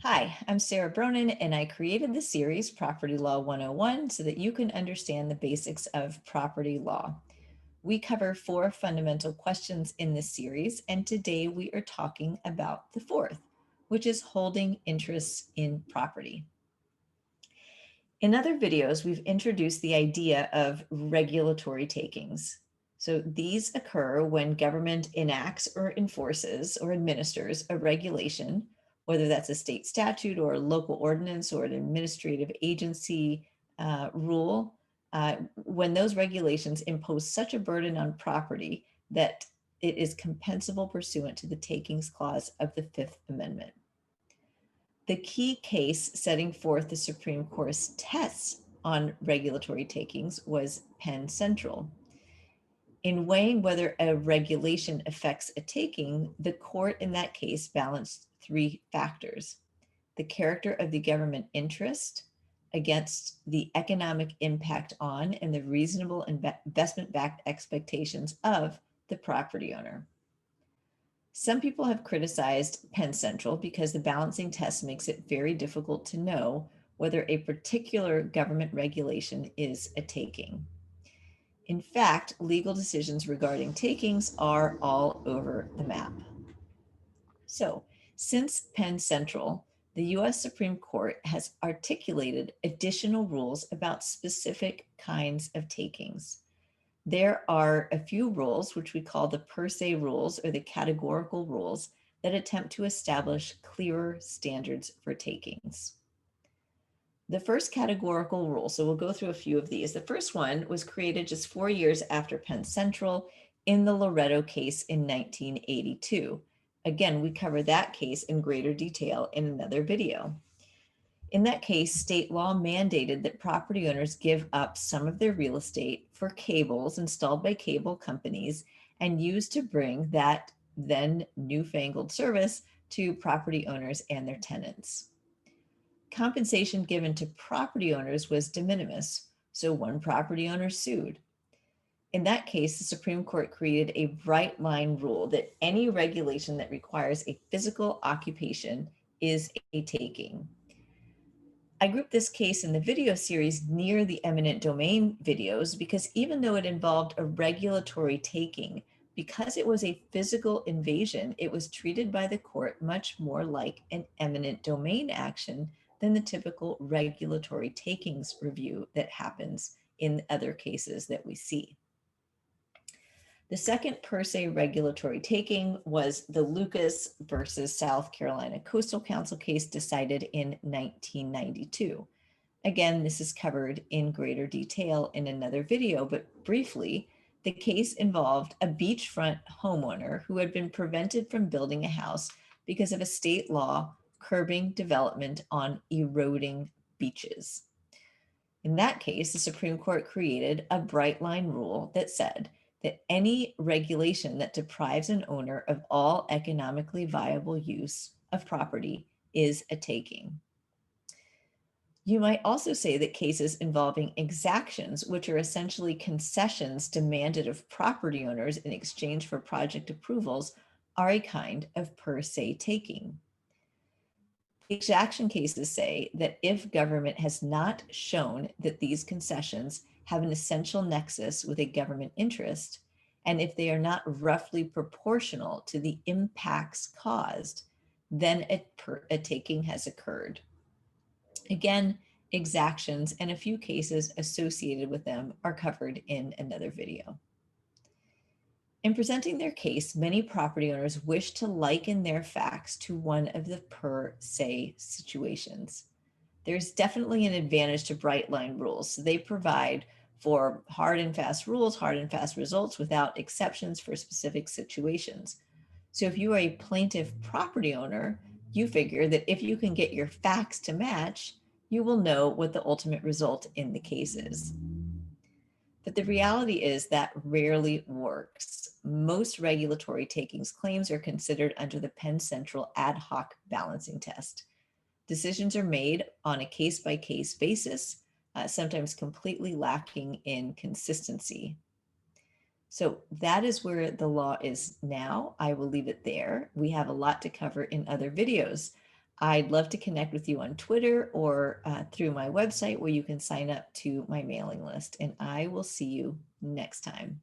Hi, I'm Sara Bronin, and I created the series Property Law 101 so that you can understand the basics of property law. We cover 4 fundamental questions in this series, and today we are talking about the fourth, which is holding interests in property. In other videos, we've introduced the idea of regulatory takings. So these occur when government enacts or enforces or administers a regulation, whether that's a state statute or a local ordinance or an administrative agency rule, when those regulations impose such a burden on property that it is compensable pursuant to the takings clause of the Fifth Amendment. The key case setting forth the Supreme Court's tests on regulatory takings was Penn Central. In weighing whether a regulation affects a taking, the court in that case balanced 3 factors: the character of the government interest against the economic impact on and the reasonable investment-backed expectations of the property owner. Some people have criticized Penn Central because the balancing test makes it very difficult to know whether a particular government regulation is a taking. In fact, legal decisions regarding takings are all over the map. So, since Penn Central, the US Supreme Court has articulated additional rules about specific kinds of takings. There are a few rules, which we call the per se rules or the categorical rules, that attempt to establish clearer standards for takings. The first categorical rule, so we'll go through a few of these. The first one was created just 4 years after Penn Central in the Loretto case in 1982. Again, we cover that case in greater detail in another video. In that case, state law mandated that property owners give up some of their real estate for cables installed by cable companies and used to bring that then newfangled service to property owners and their tenants. Compensation given to property owners was de minimis, so one property owner sued. In that case, the Supreme Court created a bright line rule that any regulation that requires a physical occupation is a taking. I grouped this case in the video series near the eminent domain videos because even though it involved a regulatory taking, because it was a physical invasion, it was treated by the court much more like an eminent domain action than the typical regulatory takings review that happens in other cases that we see. The second per se regulatory taking was the Lucas versus South Carolina Coastal Council case decided in 1992. Again, this is covered in greater detail in another video, but briefly, the case involved a beachfront homeowner who had been prevented from building a house because of a state law curbing development on eroding beaches. In that case, the Supreme Court created a bright line rule that said that any regulation that deprives an owner of all economically viable use of property is a taking. You might also say that cases involving exactions, which are essentially concessions demanded of property owners in exchange for project approvals, are a kind of per se taking. Exaction cases say that if government has not shown that these concessions have an essential nexus with a government interest, and if they are not roughly proportional to the impacts caused, then a taking has occurred. Again, exactions and a few cases associated with them are covered in another video. In presenting their case, many property owners wish to liken their facts to one of the per se situations. There's definitely an advantage to bright line rules. So they provide for hard and fast rules, hard and fast results without exceptions for specific situations. So if you are a plaintiff property owner, you figure that if you can get your facts to match, you will know what the ultimate result in the case is. But the reality is that rarely works. Most regulatory takings claims are considered under the Penn Central ad hoc balancing test. Decisions are made on a case-by-case basis, sometimes completely lacking in consistency. So that is where the law is now. I will leave it there. We have a lot to cover in other videos. I'd love to connect with you on Twitter or through my website where you can sign up to my mailing list. And I will see you next time.